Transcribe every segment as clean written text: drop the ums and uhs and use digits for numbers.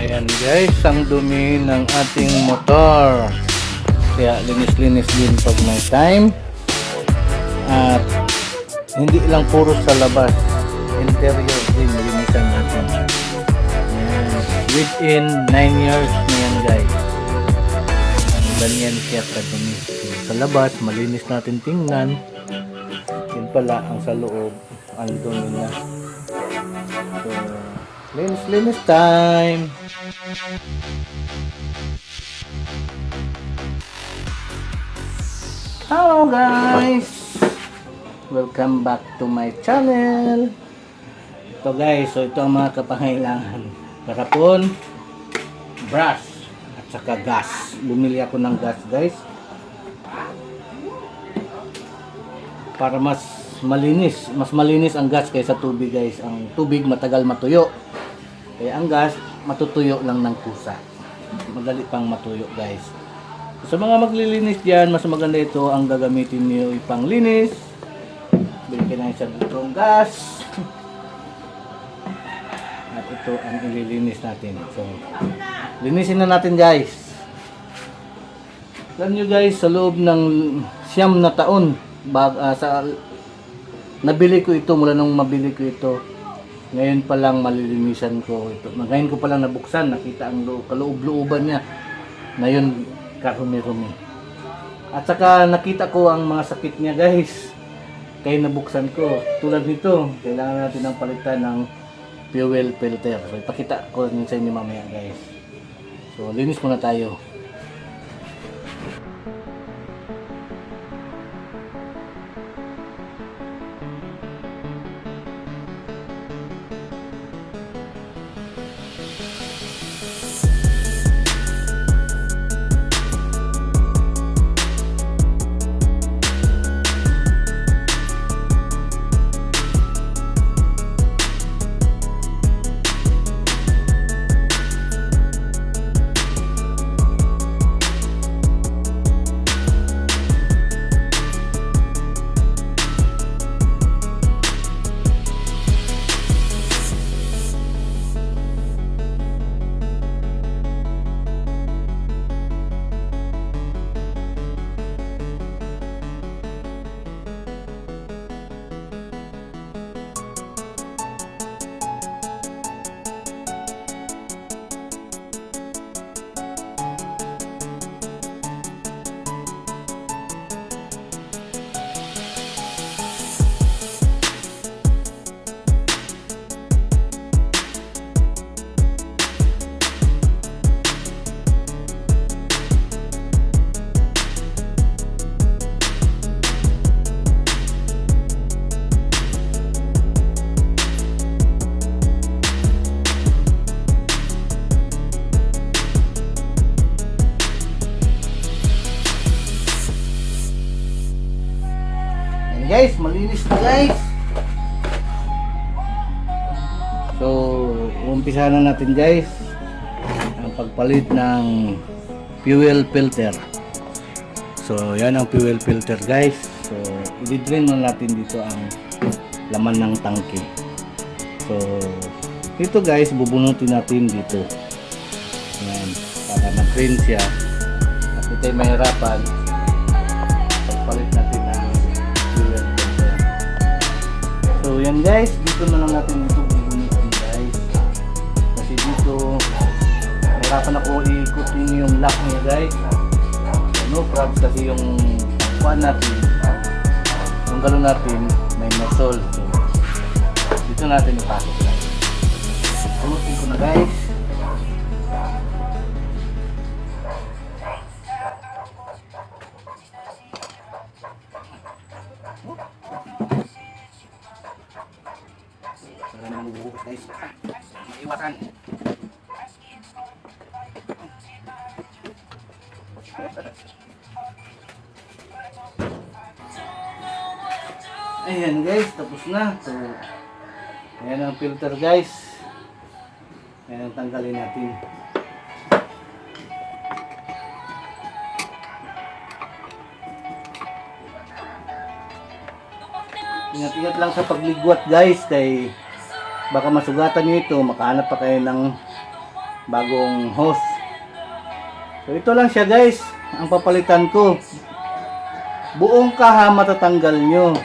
Ayan guys, ang dumi ng ating motor. Kaya linis-linis din pag may time. At hindi lang puro sa labas, interior din linisan natin. Ayan. Within 9 years na yan guys, ganyan siya kadumi. So, sa labas malinis natin tingnan. Yun pala ang sa loob, ang dumi na. So linis time. Hello guys, welcome back to my channel. Ito guys, so ito ang mga kapangailangan. Karapon, brush at saka gas. Bumili ako ng gas guys para mas malinis ang gas kaysa tubig guys. Ang tubig matagal matuyo, kaya ang gas matutuyo lang ng kusa, madali pang matuyo guys. Sa mga maglilinis dyan, mas maganda ito ang gagamitin niyo ipang linis. Bili ka na isang litrong gas at ito ang ililinis natin. So linisin na natin guys. Alam nyo guys, sa loob ng 9 na taon nabili ko ito, mula nung mabili ko ito, ngayon pa lang malilinisan ko ito. Ngayon ko pa lang nabuksan, nakita ang kaloob-looban niya na yun, karumi-rumi. At saka nakita ko ang mga sakit niya guys, kaya nabuksan ko. Tulad nito, kailangan natin ng palitan ng fuel filter. So ipakita ko sa inyo mamaya guys. So linis muna tayo. Guys, malinis na guys. So umpisa na natin guys ang pagpalit ng fuel filter. So yan ang fuel filter guys. So i-drain na natin dito ang laman ng tangke. So dito guys, bubunutin natin dito. Yan, para mag-drain siya at ito ay mahirapan pagpalit natin ng fuel filter. So yan guys, dito na lang natin ito bubunutin guys, kasi dito mahirapan ako ikutin yung lock niya guys. No crabs kasi yung kuan natin, yung galon natin may nozzle. So dito natin ipasok guys. Bunutin ko na guys. Para naman bubukas guys. Maiwasan. Ayan guys, tapos na. So, ayan ang filter guys. Ayan ang tanggalin natin. Ingat-ingat lang sa pagligwat guys, kay baka masugatan nyo ito, makahanap pa kayo ng bagong hose. So ito lang siya guys, ang papalitan ko. Buong kaha matatanggal nyo.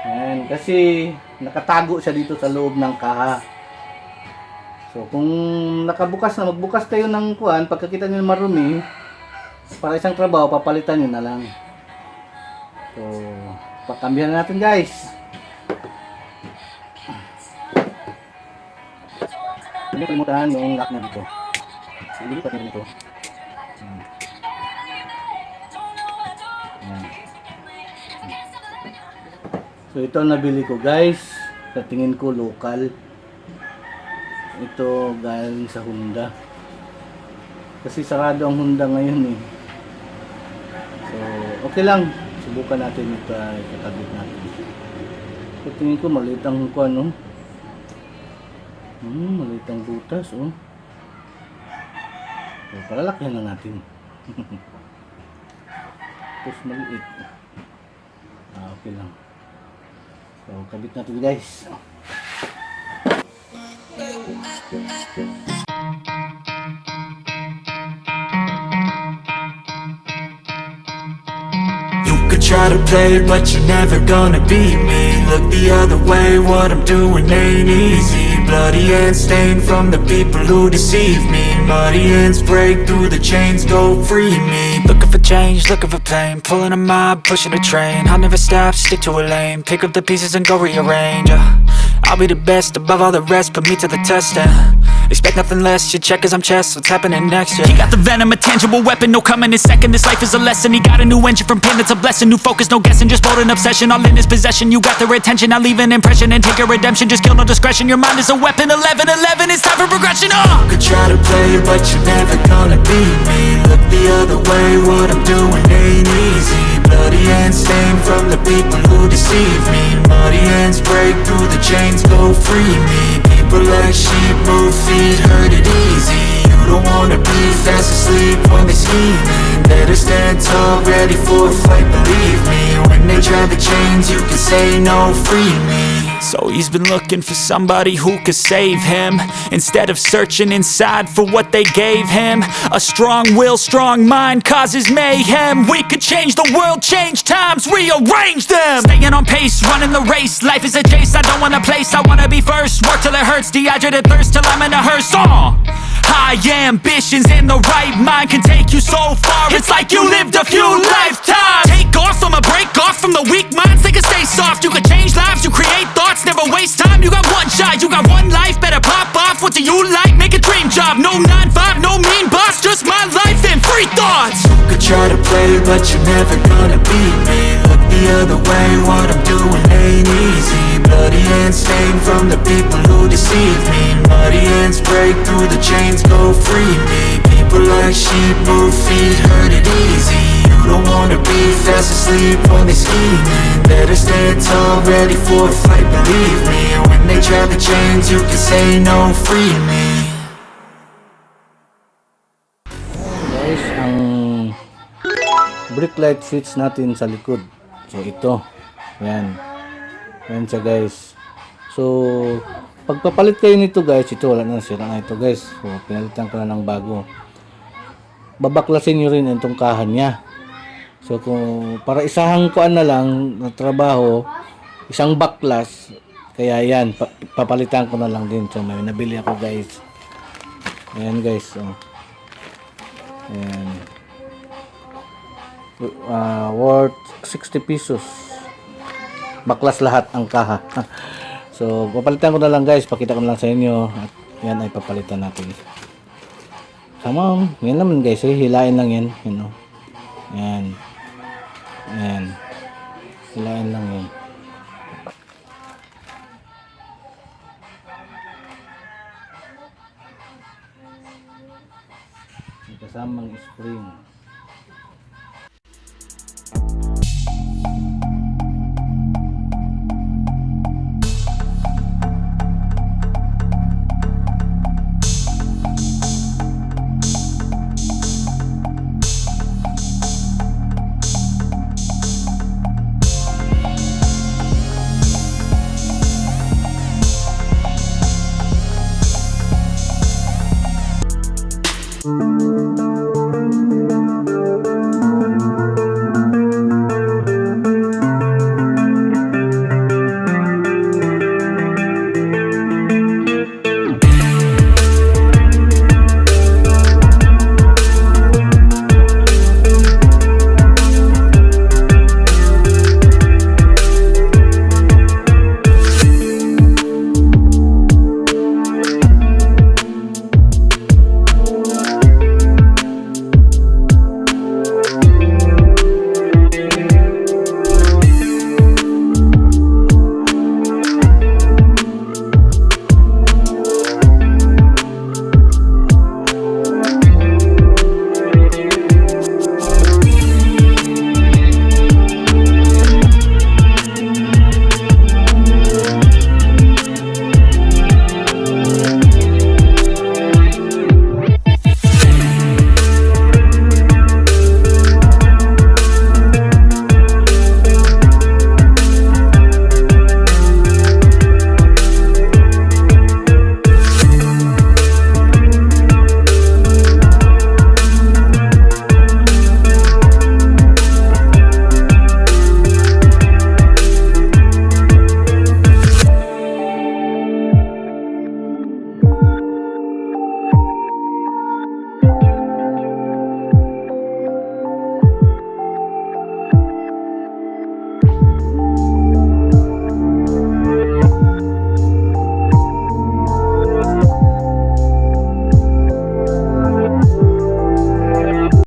Ayan, kasi nakatago siya dito sa loob ng kaha. So kung nakabukas na, magbukas kayo ng kuan, pagkakita nyo marumi, para isang trabaho, papalitan nyo na lang. So, pakambihan na natin guys. Hindi kalimutan yung lock na dito. Hindi pa rin ito. So ito ang nabili ko guys. Sa tingin ko local. Ito galing sa Honda. Kasi sarado ang Honda ngayon eh. So okay lang. Subukan natin ito, ikakabit natin. So tingin ko maliit ang kuan, no? Maliit ang butas, oh. So palalakihan na natin. Tapos maliit. Okay lang. So kabit natin guys. Try to play it, but you're never gonna beat me. Look the other way, what I'm doing ain't easy. Bloody hands stained from the people who deceive me. Muddy hands break through the chains, go free me. Looking for change, looking for pain. Pulling a mob, pushing a train. I'll never stop, stick to a lane. Pick up the pieces and go rearrange. I'll be the best above all the rest, put me to the test and expect nothing less, you check as I'm chess, what's happening next, yeah. He got the venom, a tangible weapon, no coming in second. This life is a lesson, he got a new engine from pain, that's a blessing. New focus, no guessing, just bold and obsession. All in his possession, you got their attention. I'll leave an impression and take your redemption. Just kill, no discretion, your mind is a weapon. 11-11, it's time for progression, You could try to play it, but you're never gonna beat me. Look the other way, what I'm doing ain't easy. Bloody hands stained from the people who deceive me. Muddy hands break through the chains, go free me. People like sheep move feet, hurt it easy. You don't wanna be fast asleep when they scheming. Better stand tall, ready for a fight, believe me. When they try the chains, you can say no, free me. So he's been looking for somebody who could save him, instead of searching inside for what they gave him. A strong will, strong mind causes mayhem. We could change the world, change times, rearrange them. Staying on pace, running the race. Life is a chase, I don't want a place, I wanna be first. Work till it hurts, dehydrated thirst till I'm in a hearse. High ambitions in the right mind can take you so far. It's like you lived a few lifetimes. Take off from a break off from the weak minds. They can stay soft. You can change lives, you create thoughts, never waste time. You got one shot, you got one life. Better pop off. What do you like? Make a dream job. No 9-5, no mean boss. Just my life and free thoughts. You could try to play, but you're never gonna beat me. Look the other way, what I'm doing ain't easy. Bloody hands stained from the people who deceive me. Muddy hands break through the chains, go free me. People like sheep move feet, hurt it easy. You don't wanna be fast asleep when they scheming. Better stand tall, ready for a fight, believe me. When they try the chains, you can say no, free me. Guys, ang brake light switch natin sa likod. So ito, yan. Yan siya guys. So pagpapalit kayo nito guys, ito wala na, sira na ito guys. So pinalitan ko na ng bago. Babaklasin nyo rin itong kahan niya. So kung para isahang kuan na lang na trabaho, isang baklas, kaya yan papalitan ko na lang din. So may nabili ako guys. Ayan guys, ayan. Worth 60 pesos. Baklas lahat ang kaha. So papalitan ko na lang guys, pakita ko na lang sa inyo at yan ay papalitan natin. Sama, yan naman guys, hilain lang yan, you know. Yan. Yan. Hilain lang yan. May kasamang spring.